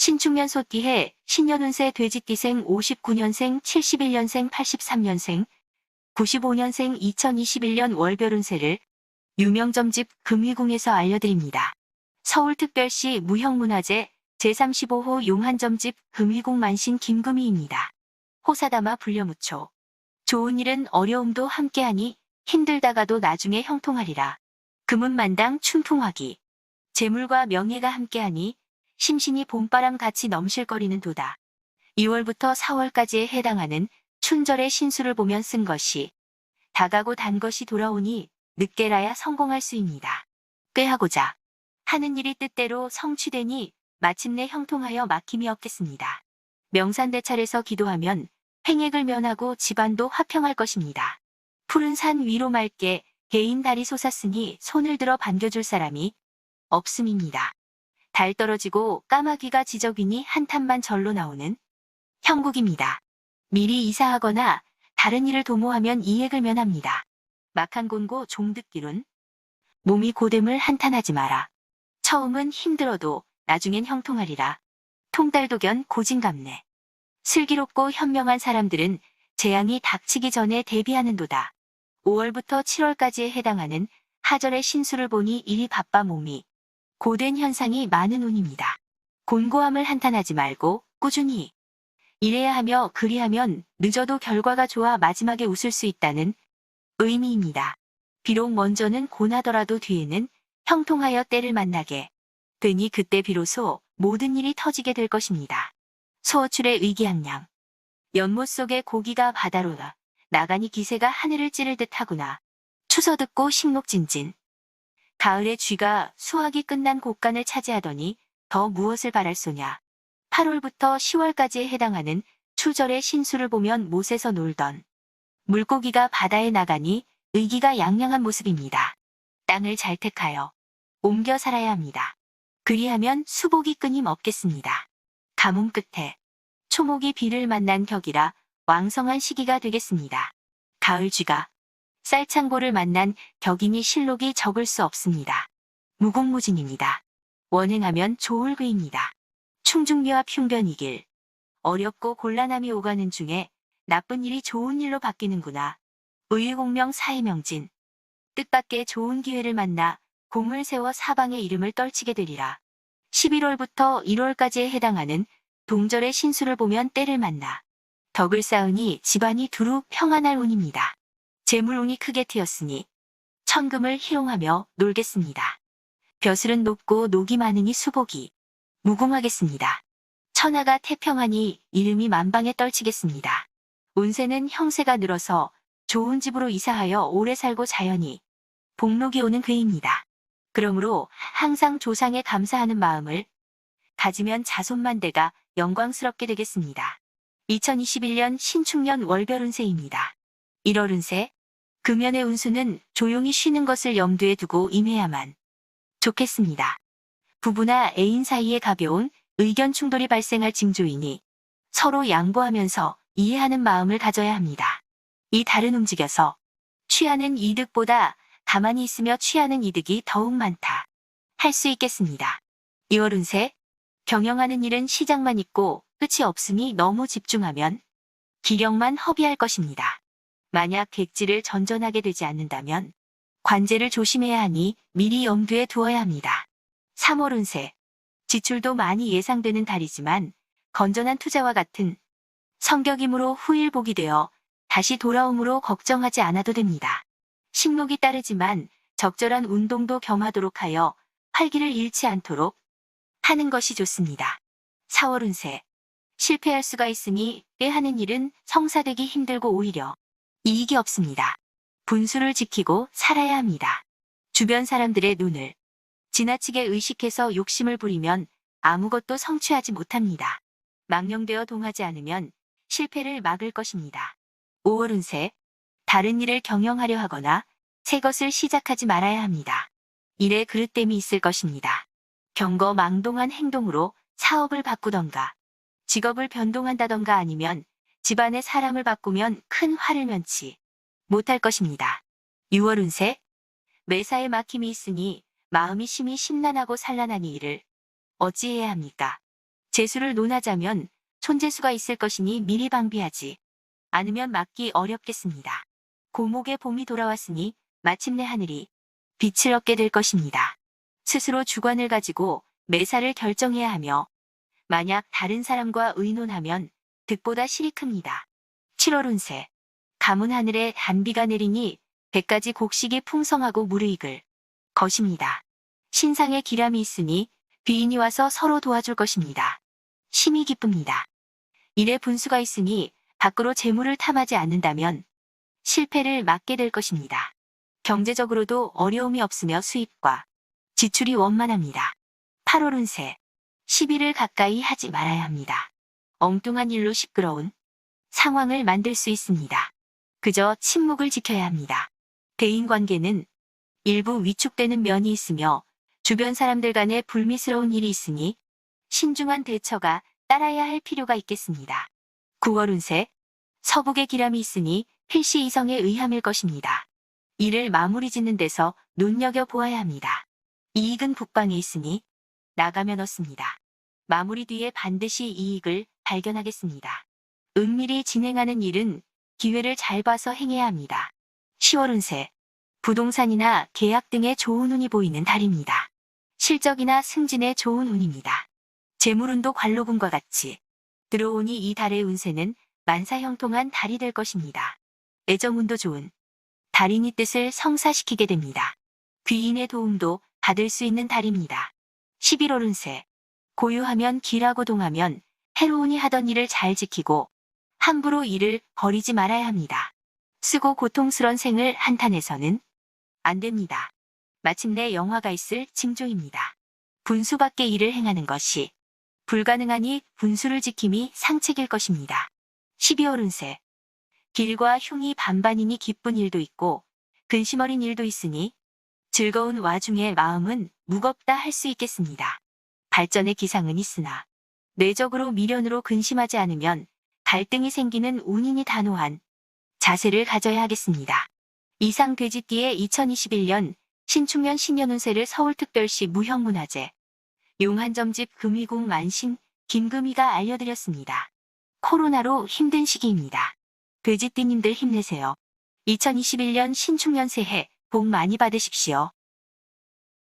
신축년 소띠해 신년운세 돼지띠생 59년생, 71년생, 83년생, 95년생 2021년 월별운세를 유명점집 금위궁에서 알려드립니다. 서울특별시 무형문화재 제35호 용한점집 금위궁 만신 김금희입니다. 호사다마 불려무초. 좋은 일은 어려움도 함께하니 힘들다가도 나중에 형통하리라. 금운만당 춘풍화기. 재물과 명예가 함께하니 심신이 봄바람 같이 넘실거리는 도다. 2월부터 4월까지에 해당하는 춘절의 신수를 보면 쓴 것이 다가고 단 것이 돌아오니 늦게라야 성공할 수입니다. 꾀하고자 하는 일이 뜻대로 성취되니 마침내 형통하여 막힘이 없겠습니다. 명산대찰에서 기도하면 횡액을 면하고 집안도 화평할 것입니다. 푸른 산 위로 맑게 개인 달이 솟았으니 손을 들어 반겨줄 사람이 없음입니다. 달 떨어지고 까마귀가 지저귀니 한탄만 절로 나오는 형국입니다. 미리 이사하거나 다른 일을 도모하면 이액을 면합니다. 막한곤고 종듣기론 몸이 고됨을 한탄하지 마라. 처음은 힘들어도 나중엔 형통하리라. 통달도견 고진감래. 슬기롭고 현명한 사람들은 재앙이 닥치기 전에 대비하는도다. 5월부터 7월까지에 해당하는 하절의 신수를 보니 일이 바빠 몸이 고된 현상이 많은 운입니다. 곤고함을 한탄하지 말고 꾸준히 일해야 하며 그리하면 늦어도 결과가 좋아 마지막에 웃을 수 있다는 의미입니다. 비록 먼저는 고나더라도 뒤에는 형통하여 때를 만나게 되니 그때 비로소 모든 일이 터지게 될 것입니다. 소어출의 의기양양. 연못 속의 고기가 바다로 나가니 기세가 하늘을 찌를 듯 하구나. 추서 듣고 식목진진. 가을의 쥐가 수확이 끝난 곡간을 차지하더니 더 무엇을 바랄 소냐. 8월부터 10월까지에 해당하는 추절의 신수를 보면 못에서 놀던 물고기가 바다에 나가니 의기가 양양한 모습입니다. 땅을 잘 택하여 옮겨 살아야 합니다. 그리하면 수복이 끊임없겠습니다. 가뭄 끝에 초목이 비를 만난 격이라 왕성한 시기가 되겠습니다. 가을 쥐가 쌀창고를 만난 격이니 실록이 적을 수 없습니다. 무공무진입니다. 원행하면 좋을 그입니다. 충중미와 흉변이길. 어렵고 곤란함이 오가는 중에 나쁜 일이 좋은 일로 바뀌는구나. 의의공명 사회명진. 뜻밖의 좋은 기회를 만나 공을 세워 사방의 이름을 떨치게 되리라. 11월부터 1월까지에 해당하는 동절의 신수를 보면 때를 만나 덕을 쌓으니 집안이 두루 평안할 운입니다. 재물운이 크게 트였으니 천금을 희롱하며 놀겠습니다. 벼슬은 높고 녹이 많으니 수복이 무궁하겠습니다. 천하가 태평하니 이름이 만방에 떨치겠습니다. 운세는 형세가 늘어서 좋은 집으로 이사하여 오래 살고 자연히 복록이 오는 괴입니다. 그러므로 항상 조상에 감사하는 마음을 가지면 자손만대가 영광스럽게 되겠습니다. 2021년 신축년 월별 운세입니다. 1월 운세. 금연의 운수는 조용히 쉬는 것을 염두에 두고 임해야만 좋겠습니다. 부부나 애인 사이에 가벼운 의견 충돌이 발생할 징조이니 서로 양보하면서 이해하는 마음을 가져야 합니다. 이 달은 움직여서 취하는 이득보다 가만히 있으며 취하는 이득이 더욱 많다. 할 수 있겠습니다. 2월 운세. 경영하는 일은 시작만 있고 끝이 없으니 너무 집중하면 기력만 허비할 것입니다. 만약 객지를 전전하게 되지 않는다면 관제를 조심해야 하니 미리 염두에 두어야 합니다. 3월 운세. 지출도 많이 예상되는 달이지만 건전한 투자와 같은 성격이므로 후일복이 되어 다시 돌아옴으로 걱정하지 않아도 됩니다. 식록이 따르지만 적절한 운동도 겸하도록 하여 활기를 잃지 않도록 하는 것이 좋습니다. 4월 운세. 실패할 수가 있으니 꾀하는 일은 성사되기 힘들고 오히려 이익이 없습니다. 분수를 지키고 살아야 합니다. 주변 사람들의 눈을 지나치게 의식해서 욕심을 부리면 아무것도 성취하지 못합니다. 망령되어 동하지 않으면 실패를 막을 것입니다. 5월 운세. 다른 일을 경영하려 하거나 새 것을 시작하지 말아야 합니다. 일에 그릇됨이 있을 것입니다. 경거망동한 행동으로 사업을 바꾸던가 직업을 변동한다던가 아니면 집안의 사람을 바꾸면 큰 화를 면치 못할 것입니다. 6월 운세. 매사에 막힘이 있으니 마음이 심히 심란하고 산란하니 이를 어찌해야 합니까? 재수를 논하자면 손재수가 있을 것이니 미리 방비하지 않으면 막기 어렵겠습니다. 고목의 봄이 돌아왔으니 마침내 하늘이 빛을 얻게 될 것입니다. 스스로 주관을 가지고 매사를 결정해야 하며 만약 다른 사람과 의논하면 득보다 실이 큽니다. 7월 운세. 가문 하늘에 단비가 내리니 100가지 곡식이 풍성하고 무르익을 것입니다. 신상에 기람이 있으니 귀인이 와서 서로 도와줄 것입니다. 심히 기쁩니다. 일에 분수가 있으니 밖으로 재물을 탐하지 않는다면 실패를 맞게 될 것입니다. 경제적으로도 어려움이 없으며 수입과 지출이 원만합니다. 8월 운세. 시비를 가까이 하지 말아야 합니다. 엉뚱한 일로 시끄러운 상황을 만들 수 있습니다. 그저 침묵을 지켜야 합니다. 대인관계는 일부 위축되는 면이 있으며 주변 사람들 간에 불미스러운 일이 있으니 신중한 대처가 따라야 할 필요가 있겠습니다. 9월 운세. 서북에 기람이 있으니 필시 이성에 의함일 것입니다. 일을 마무리 짓는 데서 눈여겨보아야 합니다. 이익은 북방에 있으니 나가면 얻습니다. 마무리 뒤에 반드시 이익을 발견하겠습니다. 은밀히 진행하는 일은 기회를 잘 봐서 행해야 합니다. 10월 운세. 부동산이나 계약 등의 좋은 운이 보이는 달입니다. 실적이나 승진에 좋은 운입니다. 재물운도 관록운과 같이 들어오니 이 달의 운세는 만사형통한 달이 될 것입니다. 애정운도 좋은 달이니 뜻을 성사시키게 됩니다. 귀인의 도움도 받을 수 있는 달입니다. 11월 운세. 고유하면 길하고 동하면 해로우니 하던 일을 잘 지키고 함부로 일을 버리지 말아야 합니다. 쓰고 고통스런 생을 한탄해서는 안 됩니다. 마침내 영화가 있을 징조입니다. 분수 밖의 일을 행하는 것이 불가능하니 분수를 지킴이 상책일 것입니다. 12월 운세. 길과 흉이 반반이니 기쁜 일도 있고 근심 어린 일도 있으니 즐거운 와중에 마음은 무겁다 할 수 있겠습니다. 발전의 기상은 있으나 뇌적으로 미련으로 근심하지 않으면 갈등이 생기는 운이니 단호한 자세를 가져야 하겠습니다. 이상 돼지띠의 2021년 신축년 신년운세를 서울특별시 무형문화재 용한점집 금이궁 만신 김금희가 알려드렸습니다. 코로나로 힘든 시기입니다. 돼지띠님들 힘내세요. 2021년 신축년 새해 복 많이 받으십시오.